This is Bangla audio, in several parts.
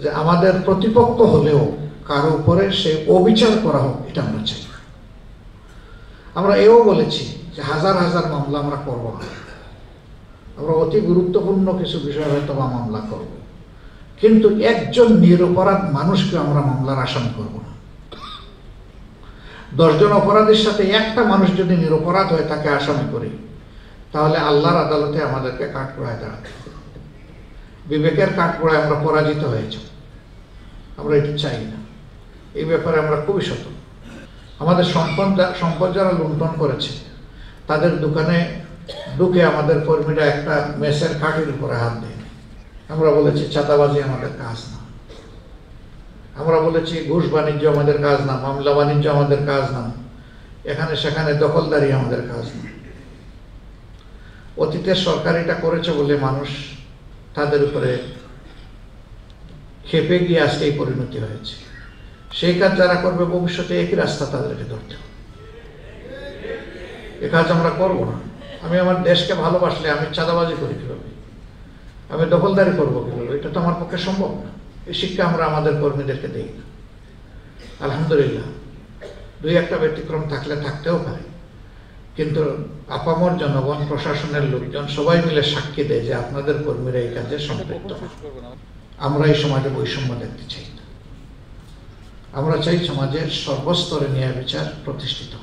যে আমাদের প্রতিপক্ষ হলেও কারো উপরে সে অবিচার করা হোক, এটা আমরা চাই। আমরা এও বলেছি যে হাজার হাজার মামলা আমরা করব না, আমরা অতি গুরুত্বপূর্ণ কিছু বিষয় হয়তো বা মামলা করব, কিন্তু একজন নিরপরাধ মানুষকে আমরা মামলার আসামি করব না। 10 জন অপরাধীর সাথে একটা মানুষ যদি নিরপরাধ হয়ে তাকে আসামি করি, তাহলে আল্লাহর আদালতে আমাদেরকে কাঠগড়ায় দাঁড়াতে হবে। বিবেকের কাঠগড়ায় আমরা পরাজিত হয়েছি, আমরা এটি চাই না। এই ব্যাপারে আমরা খুবই সতর্ক। আমাদের সম্পদ যারা লুণ্ঠন করেছে তাদের দোকানে ঢুকে আমাদের কর্মীরা একটা মেসের খাটের উপরে হাত দেয়। আমরা বলেছি চাঁদাবাজি আমাদের কাজ না, আমরা বলেছি ঘুষ বাণিজ্য আমাদের কাজ না, মামলা বাণিজ্য আমাদের কাজ না, এখানে সেখানে দখলদারি আমাদের কাজ না। অতীতে সরকার এটা করেছে বলে মানুষ তাদের উপরে খেপে গিয়ে আজকে এই পরিণতি হয়েছে। সেই কাজ যারা করবে ভবিষ্যতে একই রাস্তা তাদেরকে ধরতে হবে। এ কাজ আমরা করব না। আমি আমার দেশকে ভালোবাসলে আমি চাঁদাবাজি করি কিভাবে, আমি দখলদারি করবো কিভাবে, এটা তো আমার পক্ষে সম্ভব না। এই শিক্ষা আমরা আমাদের কর্মীদেরকে দিই না। আলহামদুলিল্লাহ 2-1টা ব্যতিক্রম থাকলে থাকতেও পারে, কিন্তু আপামর জনগণ, প্রশাসনের লোকজন সবাই মিলে সাক্ষী দেয় যে আপনাদের কর্মীরা এই কাজে সম্পৃক্ত। আমরা এই সমাজে বৈষম্য দেখতে চাই না। আমরা চাই সমাজের সর্বস্তরে ন্যায় বিচার প্রতিষ্ঠিত।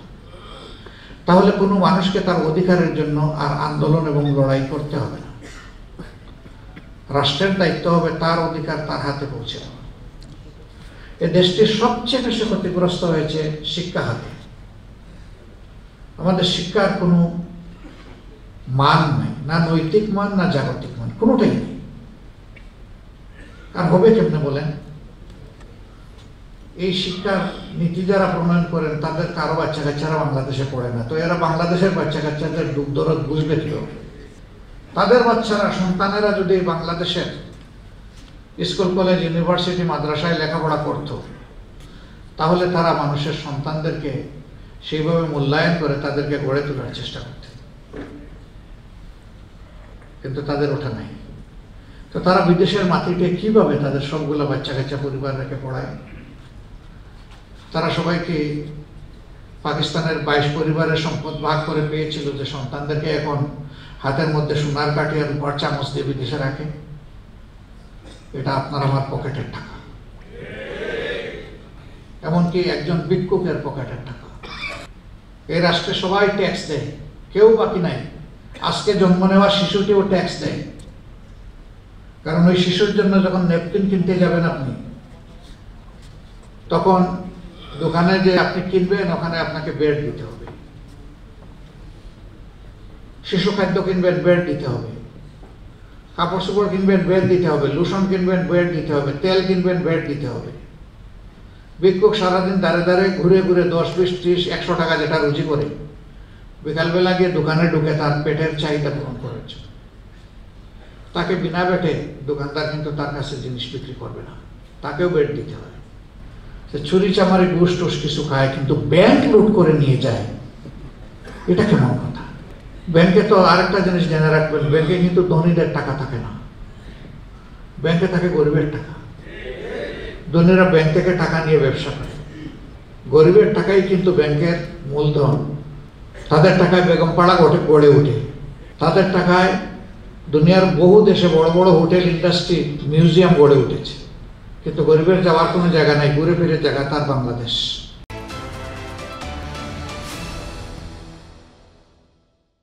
তাহলে কোনো মানুষকে তার অধিকারের জন্য আর আন্দোলন এবং লড়াই করতে হবে না। রাষ্ট্রের দায়িত্ব হবে তার অধিকার তার হাতে পৌঁছে দেওয়া। এ দেশটির সবচেয়ে বেশি ক্ষতিগ্রস্ত হয়েছে শিক্ষা হাতে। আমাদের শিক্ষার কোনো মান নাই, না নৈতিক মান না জাগতিক মান, কোনোটাই নেই। আর হবে কেমনে বলেন? এই শিক্ষার নীতি যারা প্রণয়ন করেন তাদের কারো বাচ্চা কাচ্চারা বাংলাদেশে পড়ে না, তো এরা বাংলাদেশের বাচ্চা কাচ্চাদের দুঃখ দরদ বুঝবে কিভাবে? তাদের বাচ্চারা, সন্তানেরা যদি বাংলাদেশের স্কুল, কলেজ, ইউনিভার্সিটি, মাদ্রাসায় লেখাপড়া করত, তাহলে তারা মানুষের সন্তানদেরকে সেইভাবে মূল্যায়ন করে তাদেরকে গড়ে তোলার চেষ্টা করতে। কিন্তু তাদের ওঠা নাই। তো তারা বিদেশের মাটিতে কিভাবে তাদের সবগুলো বাচ্চা কাচ্চা পরিবার রেখে পড়ায়? তারা সবাইকে পাকিস্তানের 22 পরিবারের সম্পদ ভাগ করে পেয়েছিল, যে সন্তানদেরকে এখন হাতের মধ্যে সোনার কাঠি আর রূপার চামচ দিয়ে বিদেশে রাখে। এটা আপনার আমার পকেটের টাকা, এমনকি একজন ভিক্ষুকের পকেটের টাকা। এই রাষ্ট্রে সবাই ট্যাক্স দেয়, কেউ বাকি নাই। আজকে জন্ম নেওয়া শিশুটিও ট্যাক্স দেয়, কারণ ওই শিশুর জন্য যখন ন্যাপকিন কিনতে যাবেন আপনি, তখন দোকানে যে আপনি কিনবেন ওখানে আপনাকে বেড দিতে হবে। শিশু খাদ্য কিনবেন, বেড দিতে হবে। কাপড় চোপড় কিনবেন, বেড দিতে হবে। লোশন কিনবেন, বেড দিতে হবে। তেল কিনবেন, বেড দিতে হবে। ভিক্ষুক সারাদিন দাঁড়ে দাঁড়ে ঘুরে ঘুরে 10, 20, 30, 100 টাকা যেটা রুজি করে, বিকালবেলা গিয়ে দোকানে ঢুকে তার পেটের চাহিদা পূরণ করেছে। তাকে বিনা বেটে দোকানদার কিন্তু তার কাছে জিনিস বিক্রি করবে না, তাকেও বেড দিতে হয়। সে চুরি চামারি ঘুষ টুস কিছু খায়, কিন্তু ব্যাংক লুট করে নিয়ে যায়, এটা কেমন কথা? ব্যাংকে তো আরেকটা জিনিস জেনে রাখবেন, ব্যাংকে কিন্তু ধনীদের টাকা থাকে না, ব্যাংকে থাকে গরিবের টাকা। ধনীরা ব্যাংক থেকে টাকা নিয়ে ব্যবসা করে, গরিবের টাকাই কিন্তু ব্যাংকের মূলধন। তাদের টাকায় বেগমপাড়া গড়ে ওঠে, তাদের টাকায় দুনিয়ার বহু দেশে বড় বড় হোটেল, ইন্ডাস্ট্রি, মিউজিয়াম গড়ে উঠেছে। কিন্তু গরিবের যাওয়ার কোনো জায়গা নাই, ঘুরে ফিরে জায়গা তার বাংলাদেশ।